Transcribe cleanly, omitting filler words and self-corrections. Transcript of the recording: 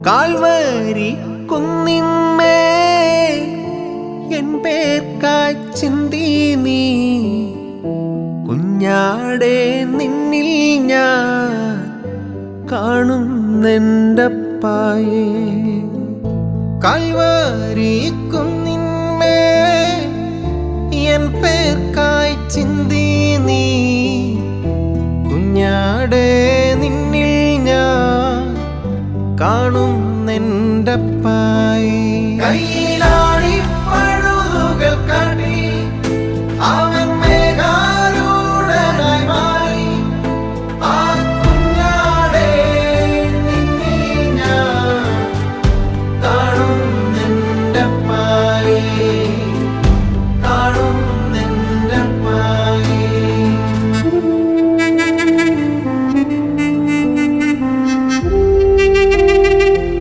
Calvary കുന്നിന്മേ N പേർക്കായി ചിന്തി നീ കുഞ്ഞാടെ നിന്നിൽ ഞാൻ കാണുന്നെൻ്റപ്പായേ. കാൽവരി കുന്നിന്മേ എൻ പേർക്കായി ചിന്തി നീ കുഞ്ഞാടെ നിന്നിൽ ഞാൻ കാണുന്നെൻ്റപ്പായേ. കയ്യിലാണി പഴുതുകൾ കാട്ടി